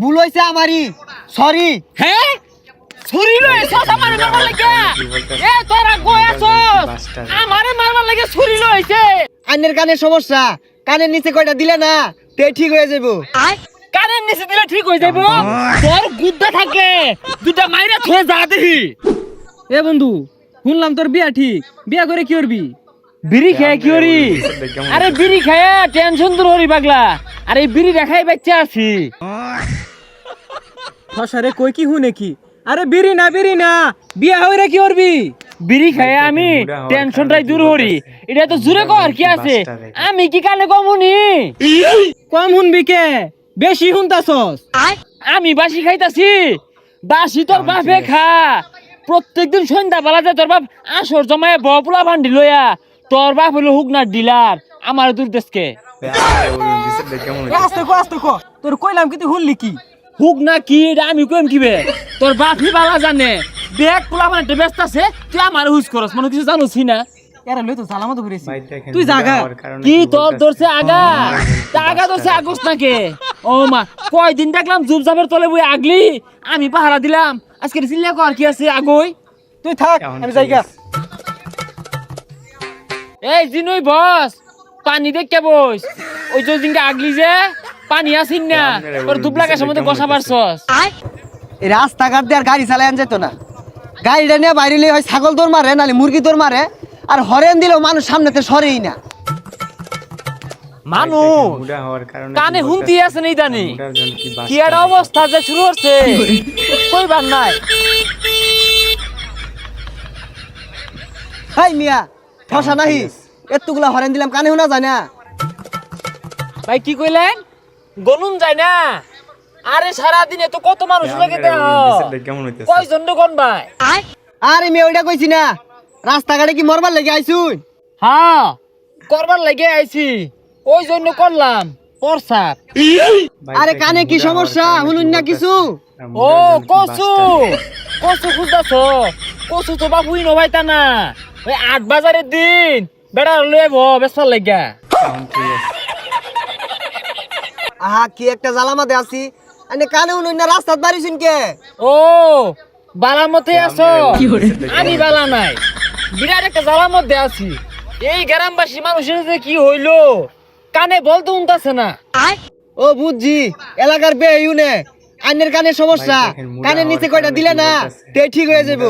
ভুল হইছে আমারই, সরি। হ্যাঁ ছুরি লয়ে সস আমারে মারবার লাগে। এ তোরা কই আছস? আমারে মারবার লাগে ছুরি লইছে। আন্নের কানের সমস্যা, কানের নিচে কয়টা দিলে না তে ঠিক হয়ে যাবো। কানের নিচে দিলে ঠিক হয়ে যাবো। তোর গুদ্দা থাকে দুটা মাইরা থয়ে যা দেখি। এ বন্ধু, শুনলাম তোর বিয়া ঠিক, বিয়া করে কি করবি? বিড়ি খেয়ে কি করি? আরে বিড়ি খেয়ে টেনশন দূর হরি পাগলা। আরে বিড়ি দেখাই বাচ্চা আছি। ফসারে কই কি হুনে কি? আরে বিড়ি না, বিয়া হইরা কি করবি? বিড়ি খেয়ে আমি টেনশনটাই দূর হরি। এটা তো জুরে কর কি আছে? আমি কি কানে কমুনি? কম হুনবি কে? বেশি হুনতাছস। আমি বাসি খাইতাছি। বাসি তোর বাপে খা। প্রত্যেকদিন সন্ধ্যা বেলা যায় তোর বাপ আসর জমায় বপুলা ভান্ডি লইয়া। তোর বাপ হলো হুকনার ডিলার। আমার দূর দেশকে আস্তে কো তোর কইলাম কি তুই হুনলি কি? হুক না কি এটা আমি কইম কিবে? তোর বাপই বালা জানে। দেখ পোলা মানে ব্যস্ত আছে, তুই আমার হুজ করস মনে কিছু জানোসি না। এরা লই তো সালামত করেছি। তুই জাগা কি তোর ধরছে আগা? তা আগা ধরছে আগস নাকে? ও মা কয়দিন দেখলাম জুবজাবের তলে বই আগলি। আমি পাহারা দিলাম। আজকে চিল্লা কর কি আছে আগই? তুই থাক, আমি জায়গা। এই জিনুই বস পানি দেখকে বস। ওই যে দিনকে আগলি যে পানি আসিন না তোর দুবলাকের সময় বসা পারছস। এই রাস্তাঘাট দিয়ে আর গাড়ি চালায় যেত না। গাড়িটা নিয়ে বাইরে হয় ছাগল দৌড় মারে, নাহলে মুরগি দৌড় মারে। আর হরেন দিলেও মানুষ সামনেতে সরেই না। মানুষ কানে হুমতি আছে নেই জানি কি একটা অবস্থা যে শুরু হচ্ছে কইবার নাই। হাই মিয়া, ঠসা নাহি এতগুলা হরেন দিলাম কানে শোনা যায় না। ভাই কি কইলেন? গনুন যায় না? আরে সারাদিনে তো কত মানুষ লাগে দেহ। কয়জন কোন ভাই? আরে মেয়ে ওইটা কইছি না, রাস্তাঘাটে কি মরবার লেগে আইছুন? হ্যাঁ করবার লাগে আইছি, ওই জন্য করলাম প্রসাব। আরে কানে কি সমস্যা শুনুন না কিছু? ও কসু কসু খুঁজতাছ? কসু তো বাবুই নবাইতা না। ওই ৮ বাজারের দিন বেড়া লয়ে বেসার লাগা। আহা কি একটা জ্বালামাতে আছি। আনে কানে শুনুন না, রাস্তাত বাড়িছুন কে? ও বালা মতে আছো? আমি বালা নাই, বিরাট একটা জ্বালার মধ্যে আছি। এই গ্রামবাসী মানুষের যে কি হইলো কানে বলতে উনতাছে না। ও বুঝছি, এলাকার বেউনে আন্নের কানের সমস্যা, কানের নিচে কয়টা দিলে না তে ঠিক হয়ে যাবো।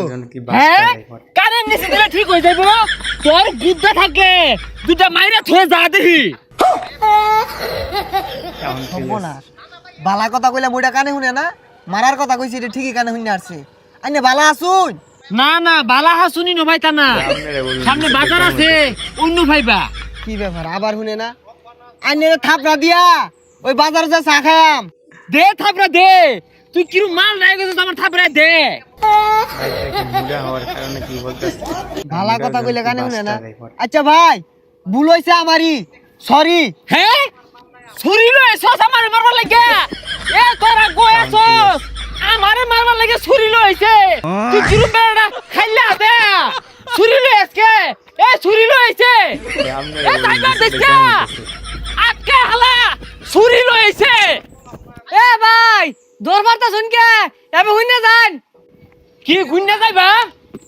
হ্যাঁ কানের নিচে দিলে ঠিক হয়ে যাবো। তোর গুদ্দা থাকে দুটা মাইরা থয়ে যা দেখি। বালা কথা কইলা বইটা কানে শুনে না, মারার কথা কইছি এটা ঠিকই কানে শুনে আসছে। আইনে বালা আসুন? না না বালা হাসুনি নভাইতা না, সামনে বাজার আছে অন্য ভাইবা। কি ব্যাপার আবার শুনে না? আইনে থাপড়া দিয়া ওই বাজারে যা চা খায়াম। দে থাপড়া দে, তুই কিরু মাল নাই গেছিস আমার থাপড়া দে। ভালা কথা কইলে কানে শুনে না। আচ্ছা ভাই ভুল হইছে আমারই, সরি। হ্যাঁ ছুরি লয়ে সস আমারে মারবার লাগে। এ তোরা কই আছস? আমারে মারবার লাগে ছুরি লইছে। তুই কিরু বেড়া খাইলা দে ছুরি লই আজকে। এ ছুরি লইছে এ টাইগার দেখছা আজকে হালা ছুরি লইছে। এ ভাই দরবারটা শুন কে? এবে হুইনা যান। কি গুন্না যাইবা?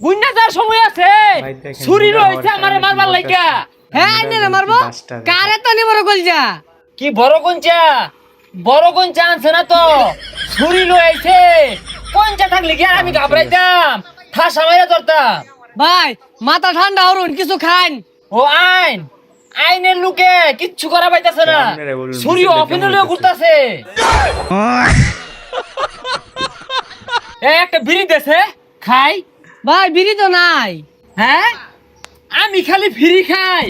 গুন্না যাওয়ার সময় আছে। ছুরি লইছে আমারে মারবার লাগা। হ্যাঁ আইনে না মারবো? কারে তো নি বড় কইজা? কি বড় গঞ্চা? বড় গঞ্চা আনছে না তো, ছুরি লইছে। গঞ্চা থাকলে কি আর আমি ঘাবড়াইতাম? ঠাসা মাইরা ধরতাম। ভাই মাথা ঠান্ডা হরুন, কিছু খান। ও আইন আইনের লোকে কিচ্ছু করা পাইতাছে না, ছুরি অফিনে লয়ে ঘুরতাছে। একটা বিড়ি দেছে খাই। ভাই বিড়ি তো নাই। হ্যাঁ আমি খালি ফ্রি খাই।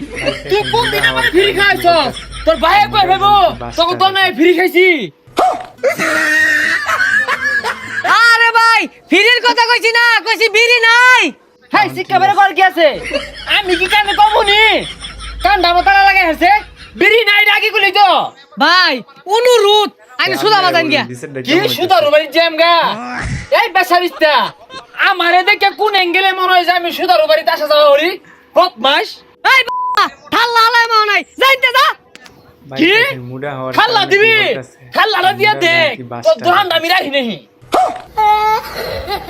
তুই কোন দিন আমার ফ্রি খাইছস? তোর ভাই কই ভাইবো তখন তো নাই ফ্রি খাইছি। আরে ভাই ফিরির কথা কইছি না, কইছি বিড়ি নাই। হাই শিক্ষা বের কর কি আছে? আমি কি কানে কমুনি? কান্দা মতালা লাগাই আছে বিড়ি নাই রাগি গুলি তো। ভাই অনুরোধ আমি সুদা বাজান গিয়া। কি সুদার বাড়ি জ্যাম গা? এই বেসারিস্তা আমারে দেখে কোন অ্যাঙ্গেলে মনে হয় যে আমি সুদার বাড়িতে আসা যাওয়া করি? বদমাস। এই ঠাল্লা হালাই মাও নাই, যাইতে যা। কি খাল্লা দিবি খাল্লাটা দিয়া দেখ তোর দোকান দামি রাখি নাহি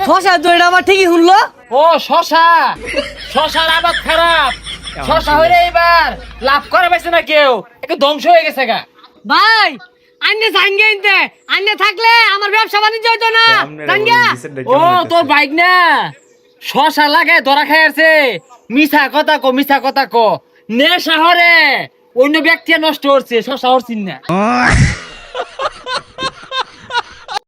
শশা তো এটা আমার ঠিকই শুনলো। ও শশা শশার আবাদ খারাপ শশা হইলে এবার লাভ করে পাইছে না কেউ একটু ধ্বংস হয়ে গেছে গা ভাই আন্নে জাঙ্গে ইনতে আন্নে থাকলে আমার ব্যবসা বাণিজ্য হইতো না জাঙ্গা। ও তোর বাইক না শশা লাগায় ধরা খাই আছে মিছা কথা কো নে শহরে অন্য ব্যক্তি নষ্ট করছে শশা হরছিন না